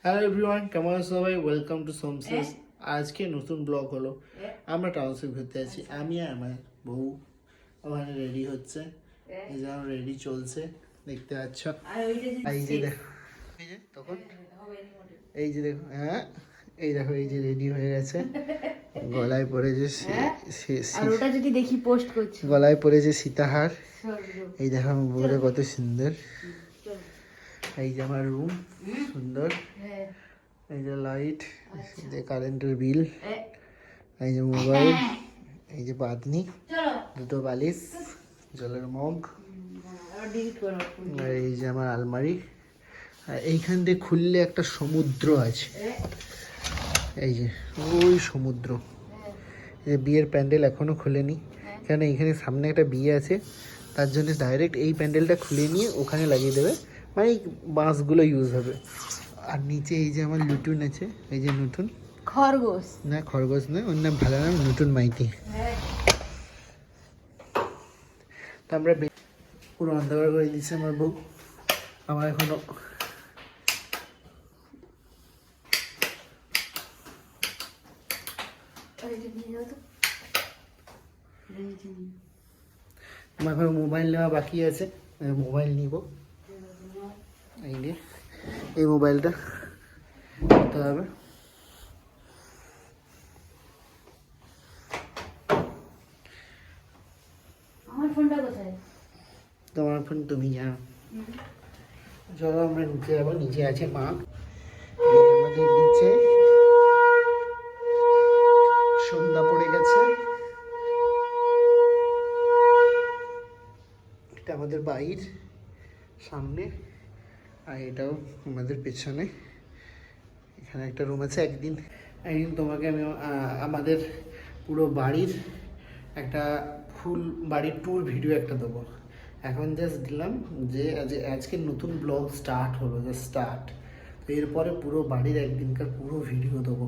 Hello everyone, কেমন আছো সবাই? ওয়েলকাম টু সোমসেস। আজকে নতুন ব্লগ হলো। আমরা টাউনশিপ ঘুরতে আছি, আমি আর আমার বউ ওখানে রেডি হচ্ছে। এই যে আমার রেডি চলছে, দেখতে পাচ্ছ। এই যে দেখো, এই যে তখন এই যে দেখো, হ্যাঁ এই দেখো, এই যে রেডি হয়ে গেছে। গলায় পড়েছে আর ওটা যদি দেখি পোস্ট করছি, গলায় পড়েছে সীতাহার। এই দেখো আমার বউটা কত সুন্দর। এই যে আমার রুম সুন্দর, এই যে লাইট, যে কারেন্টের বিল, এই যে মোবাইল, এই যে বাদনি, দুটো বালিশ, জলের মগ, আর এই যে আমার আলমারি। আর এইখান দিয়ে খুললে একটা সমুদ্র আছে, এই যে ওই সমুদ্র। এই বিয়ের প্যান্ডেল এখনো খুলেনি, কেন এখানে সামনে একটা বিয়ে আছে, তার জন্য ডাইরেক্ট এই প্যান্ডেলটা খুলে নিয়ে ওখানে লাগিয়ে দেবে, মানে এই বাঁশগুলো ইউজ হবে। আর নিচে এই যে আমার লুটুন আছে, এই যে নতুন খরগোশ না, খরগোশ না, ওর নাম ভালো নাম নতুন মাইতি। তো আমরা পুরো অন্ধকার করে দিচ্ছে আমার বউ। আমার এখনো আমার এখনো মোবাইল নেওয়া বাকি আছে, মোবাইল নিব। এই নিয়ে এই মোবাইলটা নিতে হবে। আমার ফোনটা কোথায়? তোমার ফোন তুমি জানো। চলো আমরা নিচে যাবো, নিচে আছে মা। আমাদের নিচে সন্ধ্যা পড়ে গেছে। এটা আমাদের বাড়ির সামনে, আর এটাও আমাদের পেছনে। এখানে একটা রুম আছে। একদিন তোমাকে আমি আমাদের পুরো বাড়ির একটা ফুল বাড়ির ট্যুর ভিডিও একটা দেবো। এখন জাস্ট দিলাম যে আজকে নতুন ব্লগ স্টার্ট হলো, জাস্ট স্টার্ট। তো এরপরে পুরো বাড়ির একদিনকার পুরো ভিডিও দেবো,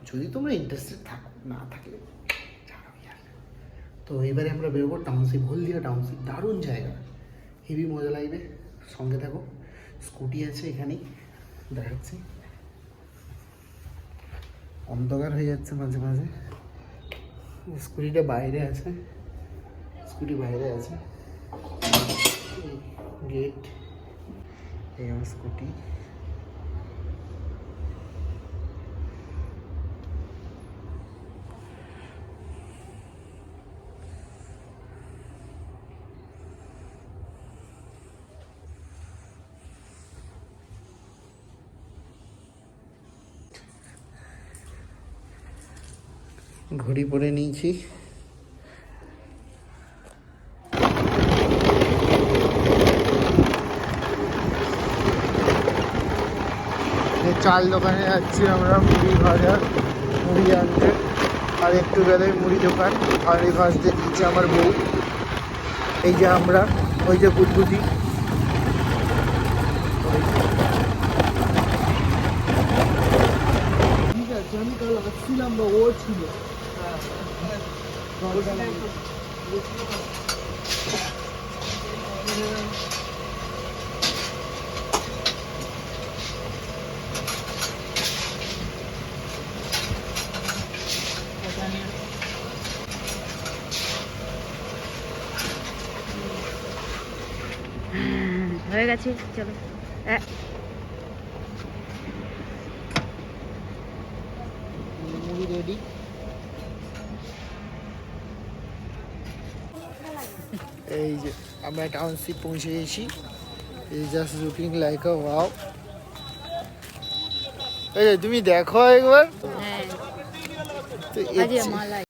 যদি তোমরা ইন্টারেস্টেড থাকো, না থাকলে ছাড়ো ইয়ার। তো এবারে আমরা বেরোবো টাউনশিপ, হলদিয়া টাউনশিপ, দারুণ জায়গা, হেভি মজা লাগবে। সঙ্গে থাকো। স্কুটি আছে এখানেই, দেখাচ্ছি। অন্ধকার হয়ে যাচ্ছে মাঝে মাঝে, স্কুটিটা বাইরে আছে, স্কুটি বাইরে আছে। গেট, এই আমার স্কুটি। ঘড়ি পরে নিয়েছি। চাল দোকানে যাচ্ছি আমরা, মুড়ি ভাজা, মুড়ি আনতে। আর একটু গেলে মুড়ি দোকান, আর এই পাশ দিয়ে দিচ্ছে আমার বউ। এই যে আমরা, ওই যে বুদবুদি, ঠিক আছে। আমি কাল আসছিলাম বা ও ছিল, হয়ে গেছে, চলো। মুড়ি রেডি। এই যে আমরা টাউনশিপ পৌঁছে গেছি। এই জাস্ট লুকিং লাইক আ ওয়াও। এই যে তুমি দেখো একবার, হ্যাঁ, তো আজকে মালাই।